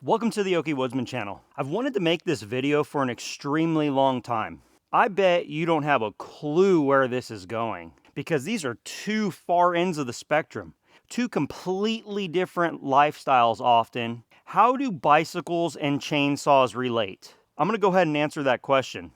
Welcome to the Okie Woodsman channel. I've wanted to make this video for an extremely long time. I bet you don't have a clue where this is going because these are two far ends of the spectrum, two completely different lifestyles often. How do bicycles and chainsaws relate? I'm going to go ahead and answer that question.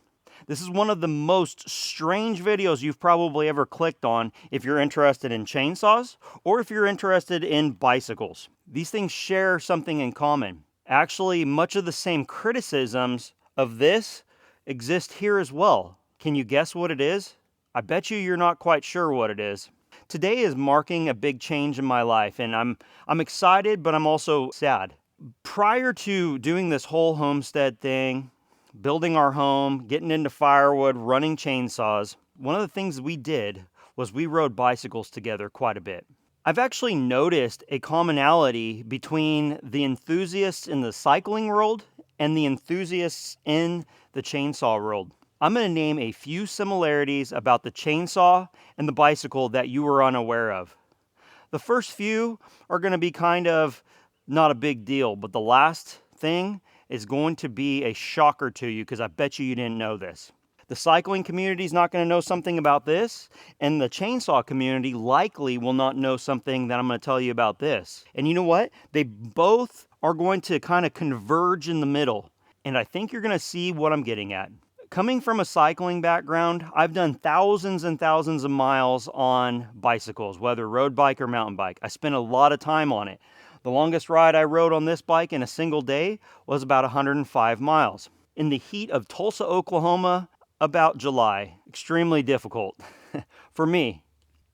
This is one of the most strange videos you've probably ever clicked on if you're interested in chainsaws or if you're interested in bicycles. These things share something in common. Actually, much of the same criticisms of this exist here as well. Can you guess what it is? I bet you're not quite sure what it is. Today is marking a big change in my life, and I'm excited, but I'm also sad. Prior to doing this whole homestead thing, building our home, getting into firewood, running chainsaws, one of the things we did was we rode bicycles together quite a bit. I've actually noticed a commonality between the enthusiasts in the cycling world and the enthusiasts in the chainsaw world. I'm going to name a few similarities about the chainsaw and the bicycle that you were unaware of. The first few are going to be kind of not a big deal, but the last thing is going to be a shocker to you because I bet you didn't know this. The cycling community is not going to know something about this, and the chainsaw community likely will not know something that I'm going to tell you about this. And you know what? They both are going to kind of converge in the middle, and I think you're going to see what I'm getting at. Coming from a cycling background, I've done thousands and thousands of miles on bicycles, whether road bike or mountain bike. I spent a lot of time on it. The longest ride I rode on this bike in a single day was about 105 miles. In the heat of Tulsa, Oklahoma, about July. Extremely difficult for me.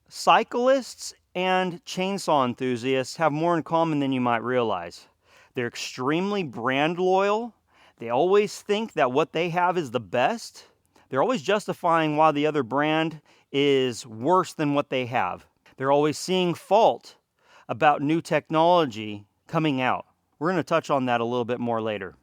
Cyclists and chainsaw enthusiasts have more in common than you might realize. They're extremely brand loyal. They always think that what they have is the best. They're always justifying why the other brand is worse than what they have. They're always seeing fault about new technology coming out. We're going to touch on that a little bit more later.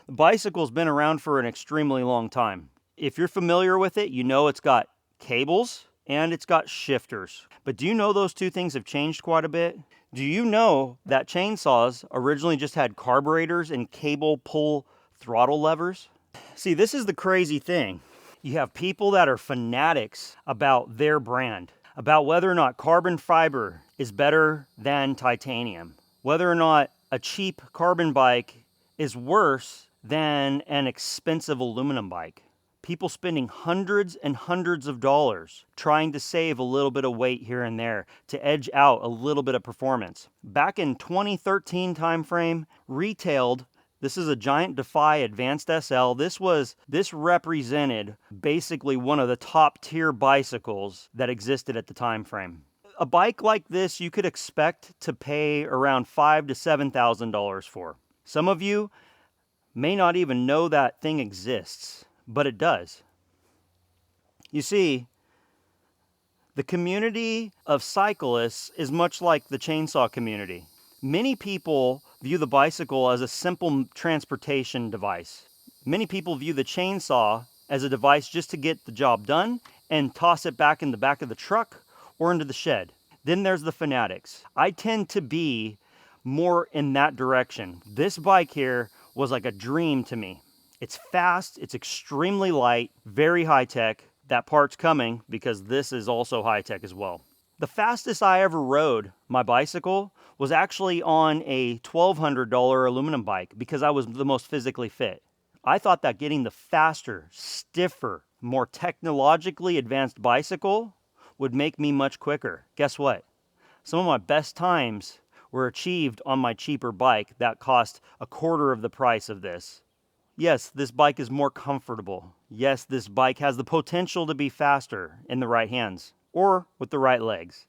The bicycle's been around for an extremely long time. If you're familiar with it, you know it's got cables and it's got shifters. But do you know those two things have changed quite a bit? Do you know that chainsaws originally just had carburetors and cable pull throttle levers? See, this is the crazy thing. You have people that are fanatics about their brand, about whether or not carbon fiber is better than titanium, whether or not a cheap carbon bike is worse than an expensive aluminum bike. People spending hundreds and hundreds of dollars trying to save a little bit of weight here and there to edge out a little bit of performance. Back in 2013 timeframe, retailed, this is a Giant Defy Advanced SL. This represented basically one of the top tier bicycles that existed at the time frame. A bike like this you could expect to pay around $5,000 to $7,000 for. Some of you may not even know that thing exists, but it does. You see, the community of cyclists is much like the chainsaw community. Many people view the bicycle as a simple transportation device. Many people view the chainsaw as a device just to get the job done and toss it back in the back of the truck or into the shed. Then there's the fanatics. I tend to be more in that direction. This bike here was like a dream to me. It's fast, it's extremely light, very high tech. That part's coming because this is also high tech as well. The fastest I ever rode my bicycle was actually on a $1,200 aluminum bike because I was the most physically fit. I thought that getting the faster, stiffer, more technologically advanced bicycle would make me much quicker. Guess what? Some of my best times were achieved on my cheaper bike that cost a quarter of the price of this. Yes, this bike is more comfortable. Yes, this bike has the potential to be faster in the right hands or with the right legs.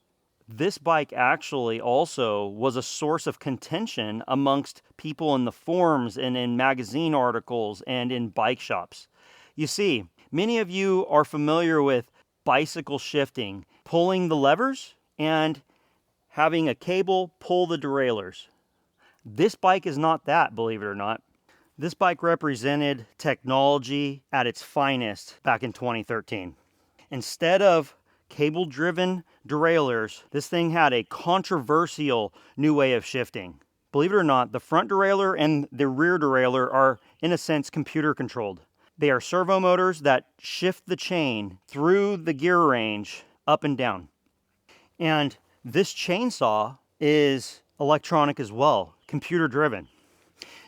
This bike actually also was a source of contention amongst people in the forums and in magazine articles and in bike shops. You see, many of you are familiar with bicycle shifting, pulling the levers and having a cable pull the derailleurs. This bike is not that, believe it or not. This bike represented technology at its finest back in 2013. Instead of cable-driven derailleurs, this thing had a controversial new way of shifting. Believe it or not, the front derailleur and the rear derailleur are, in a sense, computer controlled. They are servo motors that shift the chain through the gear range up and down. And this chainsaw is electronic as well, computer driven.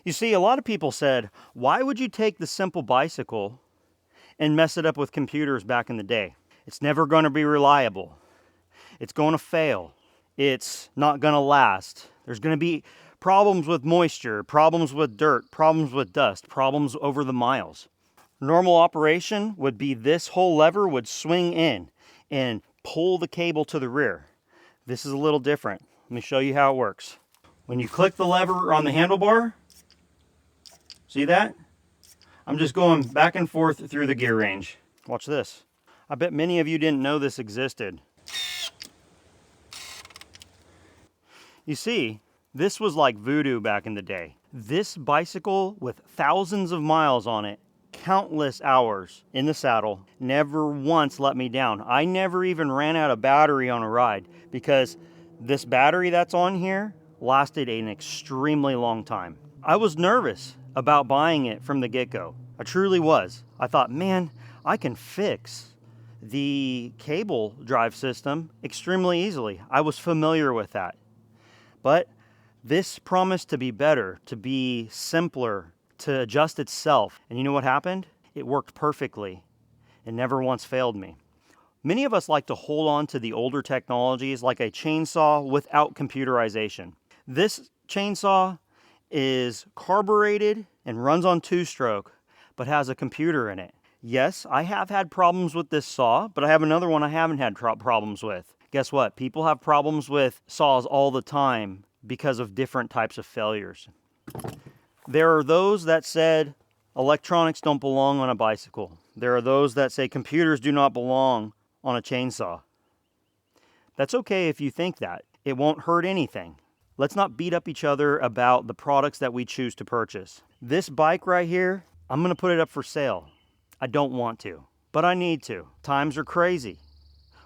You see, a lot of people said, why would you take the simple bicycle and mess it up with computers back in the day? It's never going to be reliable. It's going to fail. It's not going to last. There's going to be problems with moisture, problems with dirt, problems with dust, problems over the miles. Normal operation would be this whole lever would swing in and pull the cable to the rear. This is a little different. Let me show you how it works. When you click the lever on the handlebar, see that? I'm just going back and forth through the gear range. Watch this. I bet many of you didn't know this existed. You see, this was like voodoo back in the day. This bicycle with thousands of miles on it, countless hours in the saddle, never once let me down. I never even ran out of battery on a ride because this battery that's on here lasted an extremely long time. I was nervous about buying it from the get-go. I truly was. I thought, man, I can fix the cable drive system extremely easily. I was familiar with that. But this promised to be better, to be simpler, to adjust itself. And you know what happened? It worked perfectly. It never once failed me. Many of us like to hold on to the older technologies like a chainsaw without computerization. This chainsaw is carbureted and runs on two-stroke, but has a computer in it. Yes, I have had problems with this saw, but I have another one I haven't had problems with. Guess what? People have problems with saws all the time because of different types of failures. There are those that said electronics don't belong on a bicycle. There are those that say computers do not belong on a chainsaw. That's okay if you think that. It won't hurt anything. Let's not beat up each other about the products that we choose to purchase. This bike right here, I'm going to put it up for sale. I don't want to, but I need to. Times are crazy.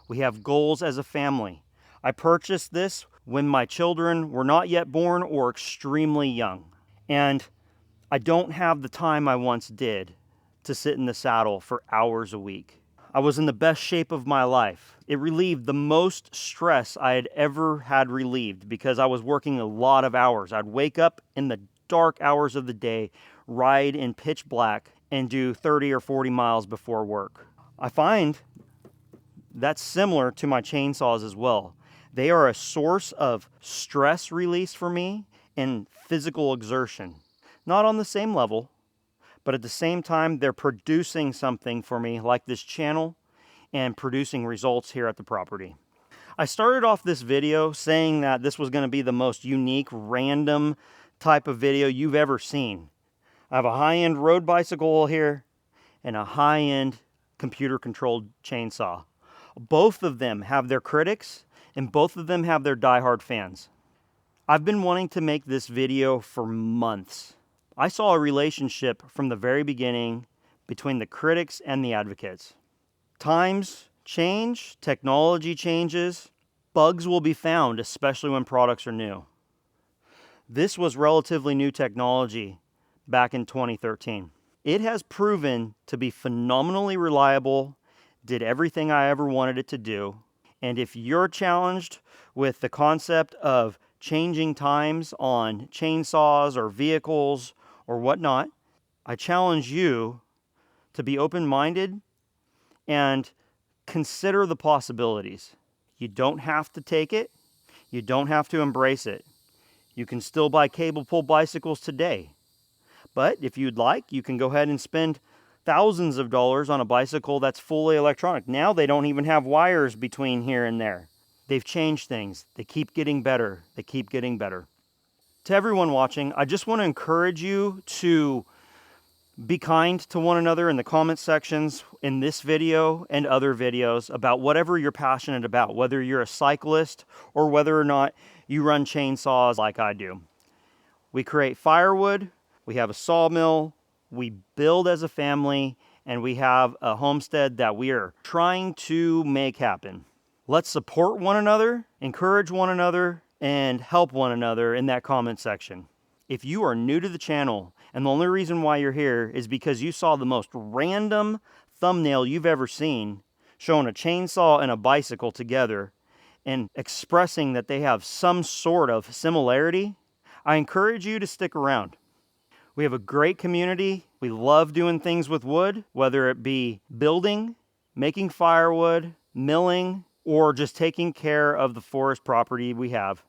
We have goals as a family. I purchased this when my children were not yet born or extremely young. And I don't have the time I once did to sit in the saddle for hours a week. I was in the best shape of my life. It relieved the most stress I had ever had relieved because I was working a lot of hours. I'd wake up in the dark hours of the day, ride in pitch black, and do 30 or 40 miles before work. I find that's similar to my chainsaws as well. They are a source of stress release for me and physical exertion. Not on the same level, but at the same time, they're producing something for me like this channel and producing results here at the property. I started off this video saying that this was going to be the most unique, random type of video you've ever seen. I have a high-end road bicycle here and a high-end computer-controlled chainsaw. Both of them have their critics and both of them have their diehard fans. I've been wanting to make this video for months. I saw a relationship from the very beginning between the critics and the advocates. Times change, technology changes, bugs will be found, especially when products are new. This was relatively new technology back in 2013. It has proven to be phenomenally reliable, did everything I ever wanted it to do. And if you're challenged with the concept of changing times on chainsaws or vehicles or whatnot, I challenge you to be open-minded and consider the possibilities. You don't have to take it. You don't have to embrace it. You can still buy cable pull bicycles today. But if you'd like, you can go ahead and spend thousands of dollars on a bicycle that's fully electronic. Now they don't even have wires between here and there. They've changed things. They keep getting better. They keep getting better. To everyone watching, I just want to encourage you to be kind to one another in the comment sections in this video and other videos about whatever you're passionate about, whether you're a cyclist or whether or not you run chainsaws like I do. We create firewood, we have a sawmill, we build as a family, and we have a homestead that we are trying to make happen. Let's support one another, encourage one another, and help one another in that comment section. If you are new to the channel and the only reason why you're here is because you saw the most random thumbnail you've ever seen showing a chainsaw and a bicycle together and expressing that they have some sort of similarity, I encourage you to stick around. We have a great community. We love doing things with wood, whether it be building, making firewood, milling, or just taking care of the forest property we have.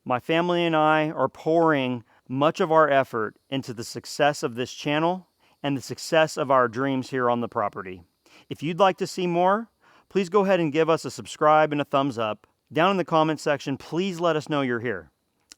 My family and I are pouring much of our effort into the success of this channel and the success of our dreams here on the property. If you'd like to see more, please go ahead and give us a subscribe and a thumbs up. Down in the comment section, please let us know you're here.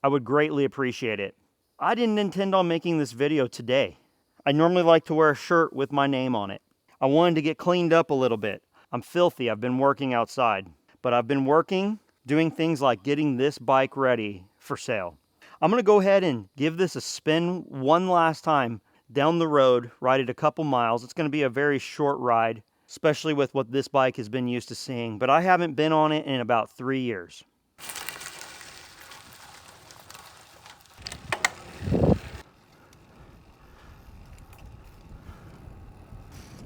I would greatly appreciate it. I didn't intend on making this video today. I normally like to wear a shirt with my name on it. I wanted to get cleaned up a little bit. I'm filthy, I've been working outside. But I've been working, doing things like getting this bike ready for sale. I'm gonna go ahead and give this a spin one last time down the road, ride it a couple miles. It's gonna be a very short ride, especially with what this bike has been used to seeing. But I haven't been on it in about 3 years.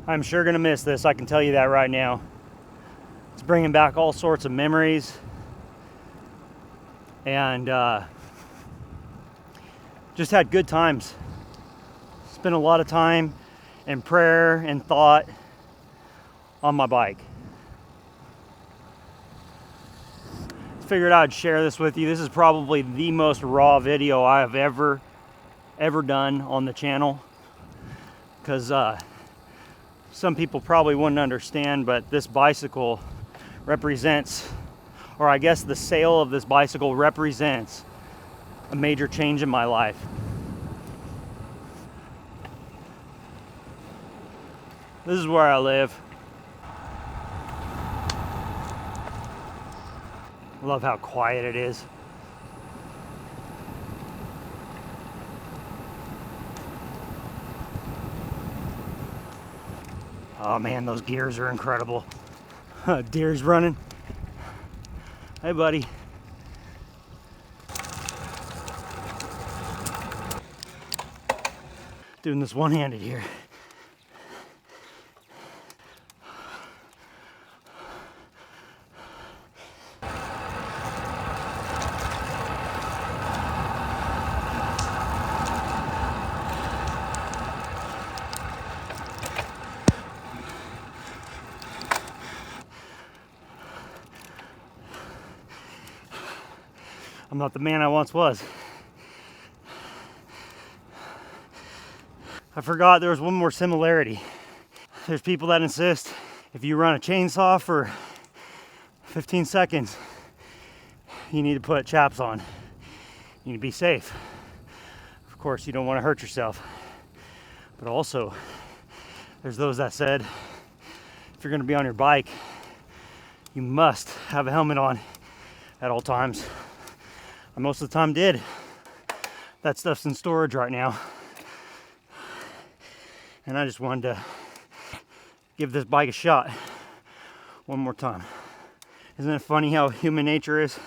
I'm sure gonna miss this, I can tell you that right now. It's bringing back all sorts of memories and just had good times. Spent a lot of time in prayer and thought on my bike. Figured I'd share this with you. This is probably the most raw video I have ever done on the channel, because some people probably wouldn't understand, but this bicycle represents, or I guess the sale of this bicycle represents, a major change in my life. This is where I live. Love how quiet it is. Oh man, those gears are incredible. Deer's running. Hey buddy. Doing this one-handed here. I'm not the man I once was. I forgot there was one more similarity. There's people that insist if you run a chainsaw for 15 seconds, you need to put chaps on. You need to be safe. Of course, you don't want to hurt yourself. But also, there's those that said, if you're going to be on your bike, you must have a helmet on at all times. I most of the time did. That stuff's in storage right now. And I just wanted to give this bike a shot one more time. Isn't it funny how human nature is?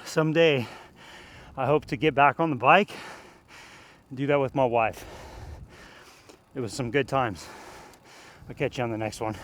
Someday, I hope to get back on the bike and do that with my wife. It was some good times. I'll catch you on the next one.